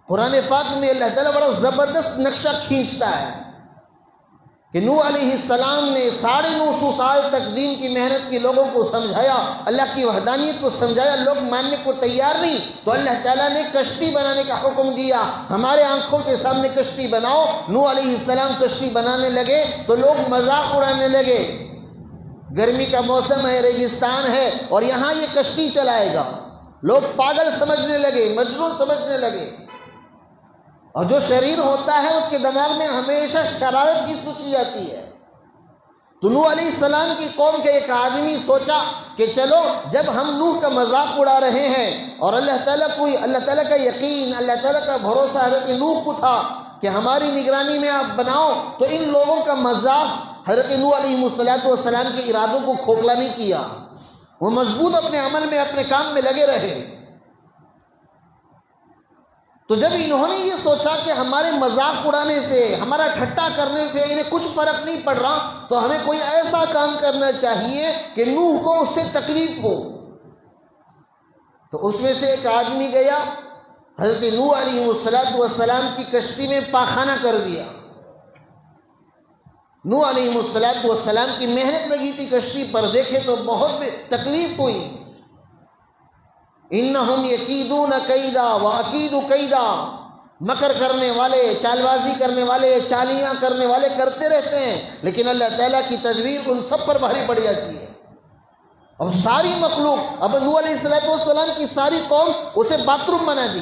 قرآن پاک میں اللہ تعالیٰ بڑا زبردست نقشہ کھینچتا ہے کہ نوح علیہ السلام نے 950 سال تک دین کی محنت کی، لوگوں کو سمجھایا، اللہ کی وحدانیت کو سمجھایا، لوگ ماننے کو تیار نہیں، تو اللہ تعالیٰ نے کشتی بنانے کا حکم دیا، ہمارے آنکھوں کے سامنے کشتی بناؤ۔ نوح علیہ السلام کشتی بنانے لگے تو لوگ مذاق اڑانے لگے، گرمی کا موسم ہے، ریگستان ہے اور یہاں یہ کشتی چلائے گا، لوگ پاگل سمجھنے لگے، مجنون سمجھنے لگے۔ اور جو شریر ہوتا ہے اس کے دماغ میں ہمیشہ شرارت کی سوچی آتی ہے۔ تو نوح علیہ السلام کی قوم کے ایک آدمی سوچا کہ چلو جب ہم نوح کا مذاق اڑا رہے ہیں اور اللہ تعالیٰ کا یقین، اللہ تعالیٰ کا بھروسہ حضرت نوح کو تھا کہ ہماری نگرانی میں آپ بناؤ، تو ان لوگوں کا مذاق حضرت نوح علیہ السلام کے ارادوں کو کھوکھلا نہیں کیا، وہ مضبوط اپنے عمل میں، اپنے کام میں لگے رہے۔ تو جب انہوں نے یہ سوچا کہ ہمارے مذاق اڑانے سے، ہمارا ٹھٹا کرنے سے انہیں کچھ فرق نہیں پڑ رہا، تو ہمیں کوئی ایسا کام کرنا چاہیے کہ نوح کو اس سے تکلیف ہو۔ تو اس میں سے ایک آدمی گیا، حضرت نوح علیہ السلام کی کشتی میں پاخانہ کر دیا۔ نوح علیہ السلام کی محنت لگی تھی کشتی پر، دیکھے تو بہت تکلیف ہوئی۔ انہم یکیدون کیدا واکید کیدا، مکر کرنے والے، چال بازی کرنے والے، چالیاں کرنے والے کرتے رہتے ہیں، لیکن اللہ تعالیٰ کی تدبیر ان سب پر بھاری پڑ جاتی ہے۔ اب ساری مخلوق، اب نوح علیہ السلام کی ساری قوم اسے باتھ روم بنا دی،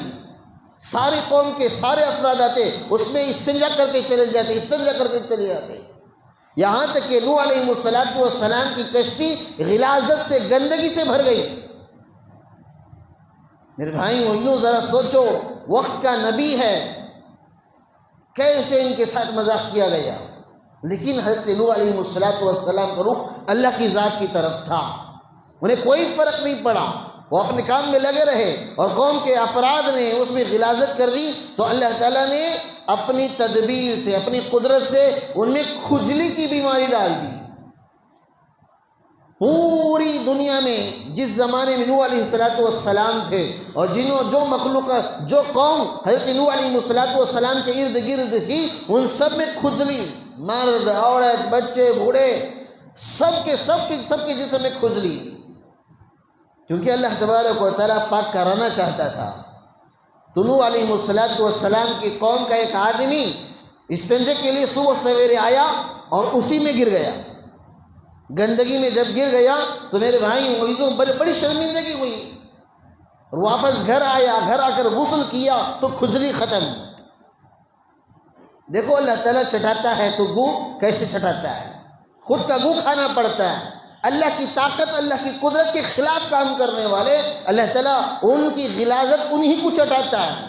ساری قوم کے سارے افراد آتے اس میں استنجا کرتے چلے جاتے، یہاں تک کہ نوح علیہ السلام کی کشتی غلاظت سے، گندگی سے بھر گئی۔ میرے بھائیوں یوں ذرا سوچو، وقت کا نبی ہے، کیسے ان کے ساتھ مذاق کیا گیا، لیکن حضرت نوح علیہ السلام کا رخ اللہ کی ذات کی طرف تھا، انہیں کوئی فرق نہیں پڑا، وہ اپنے کام میں لگے رہے، اور قوم کے افراد نے اس میں غلاظت کر دی تو اللہ تعالیٰ نے اپنی تدبیر سے، اپنی قدرت سے ان میں کھجلی کی بیماری ڈال دی۔ پوری دنیا میں جس زمانے میں نوح علیہ السلام تھے، اور جو مخلوق، جو قوم حضرت نوح علیہ السلام کے ارد گرد تھی، ان سب میں کھجلی، مرد، عورت، بچے، بوڑھے، سب کے جسم میں کھجلی، کیونکہ اللہ تبارک و تعالیٰ پاک کرانا چاہتا تھا۔ تو نوح علیہ السلام کی قوم کا ایک آدمی استنجے کے لیے صبح سویرے آیا اور اسی میں گر گیا، گندگی میں جب گر گیا تو میرے بھائی بڑی شرمندگی ہوئی، اور واپس گھر آیا، گھر آ کر غسل کیا تو کھجلی ختم۔ دیکھو اللہ تعالیٰ چٹاتا ہے تو گو کیسے چٹاتا ہے، خود کا گو کھانا پڑتا ہے۔ اللہ کی طاقت، اللہ کی قدرت کے خلاف کام کرنے والے اللہ تعالیٰ ان کی غلاظت انہی کو چٹاتا ہے۔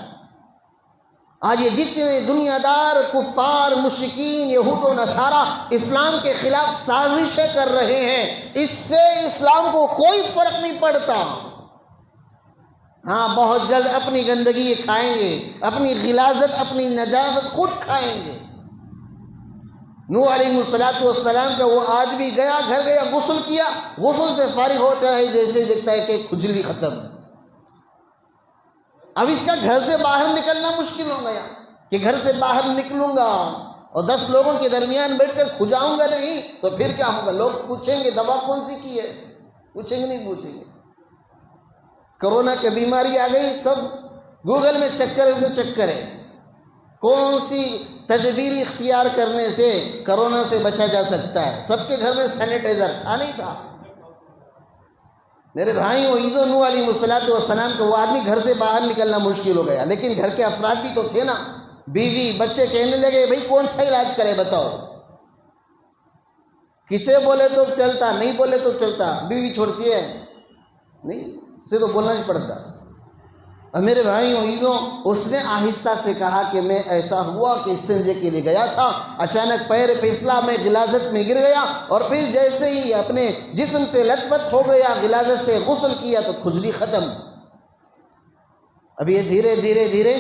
آج یہ جتنے دنیا دار، کفار، مشرکین، یہود و نصارہ اسلام کے خلاف سازشیں کر رہے ہیں، اس سے اسلام کو کوئی فرق نہیں پڑتا۔ ہاں بہت جلد اپنی گندگی یہ کھائیں گے، اپنی غلاظت، اپنی نجاست خود کھائیں گے۔ نوح علیہ السلام کا وہ آدمی گیا، گھر گیا، غسل کیا، غسل سے فارغ ہوتا ہے جیسے دیکھتا ہے کہ کھجلی ختم۔ اب اس کا گھر سے باہر نکلنا مشکل ہو گیا کہ گھر سے باہر نکلوں گا اور 10 لوگوں کے درمیان بیٹھ کر کھجاؤں گا نہیں تو پھر کیا ہوگا، لوگ پوچھیں گے دوا کون سی کی ہے، پوچھیں گے نہیں پوچھیں گے۔ کرونا کی بیماری آ گئی، سب گوگل میں چیک کریں کون سی تدبیر اختیار کرنے سے کرونا سے بچا جا سکتا ہے۔ سب کے گھر میں سینیٹائزر تھا نہیں تھا؟ میرے بھائیوں نوح علیہ السلام کو وہ آدمی گھر سے باہر نکلنا مشکل ہو گیا، لیکن گھر کے افراد بھی تو تھے نا، بیوی بچے کہنے لگے بھئی کون سا علاج کرے بتاؤ، کسے بولے تو چلتا، نہیں بولے تو چلتا، بیوی چھوڑتی ہے نہیں، اسے تو بولنا ہی پڑتا۔ اور میرے بھائیوں اس نے آہستہ سے کہا کہ میں ایسا ہوا کہ استنجے کے لیے گیا تھا، اچانک پیر پھسلا، میں غلاظت میں گر گیا، اور پھر جیسے ہی اپنے جسم سے لت پت ہو گیا، غلاظت سے غسل کیا تو کھجلی ختم۔ اب یہ دھیرے دھیرے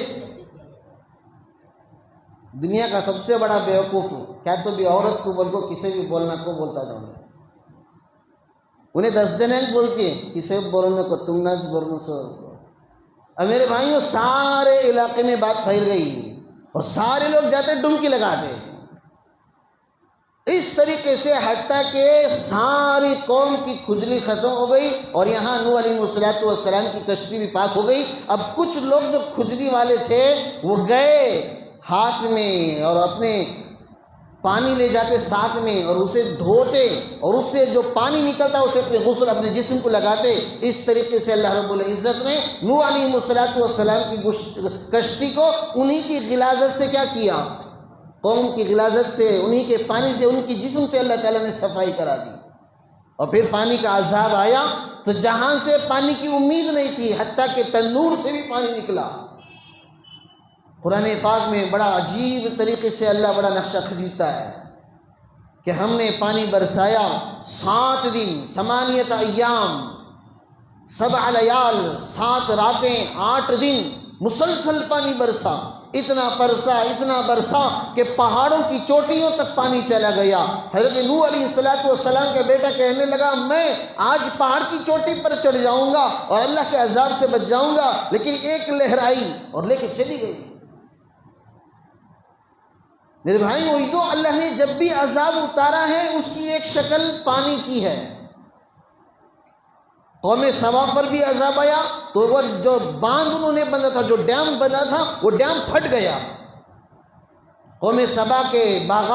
دنیا کا سب سے بڑا بیوقوف، کیا تو بھی عورت کو بول کو کسے بھی بولنا کو بولتا جاؤں گا، انہیں 10 جنے بولتی ہے کسے بولنے کو، تم نہ بولنے سو۔ اب میرے بھائیوں سارے علاقے میں بات پھیل گئی اور سارے لوگ جاتے ڈمکی لگاتے، اس طریقے سے حتیٰ کہ ساری قوم کی کھجلی ختم ہو گئی اور یہاں نوح علیہ السلام کی کشتی بھی پاک ہو گئی۔ اب کچھ لوگ جو کھجلی والے تھے وہ گئے ہاتھ میں اور اپنے پانی لے جاتے ساتھ میں اور اسے دھوتے اور اس سے جو پانی نکلتا اسے اپنے غسل اپنے جسم کو لگاتے۔ اس طریقے سے اللہ رب العزت نے نوح علیہ السلام کی کشتی کو انہی کی غلاظت سے کیا کیا، قوم کی غلاظت سے، انہی کے پانی سے، ان کی جسم سے اللہ تعالیٰ نے صفائی کرا دی۔ اور پھر پانی کا عذاب آیا تو جہاں سے پانی کی امید نہیں تھی حتیٰ کہ تنور سے بھی پانی نکلا۔ قرآن پاک میں بڑا عجیب طریقے سے اللہ بڑا نقشہ کھینچتا ہے کہ ہم نے پانی برسایا 7 دن 8 ایام 7 لیال 7 راتیں 8 دن مسلسل پانی برسا، اتنا برسا کہ پہاڑوں کی چوٹیوں تک پانی چلا گیا۔ حضرت نوح علیہ السلام کا بیٹا کہنے لگا میں آج پہاڑ کی چوٹی پر چڑھ جاؤں گا اور اللہ کے عذاب سے بچ جاؤں گا، لیکن ایک لہر آئی اور لے کے چلی گئی۔ میرے بھائی وہ اللہ نے جب بھی عذاب اتارا ہے اس کی ایک شکل پانی کی ہے۔ قوم سبا پر بھی عذاب آیا تو وہ جو باندھ انہوں نے بنا تھا، جو ڈیم بنا تھا، وہ ڈیم پھٹ گیا۔ قوم سبا کے باغات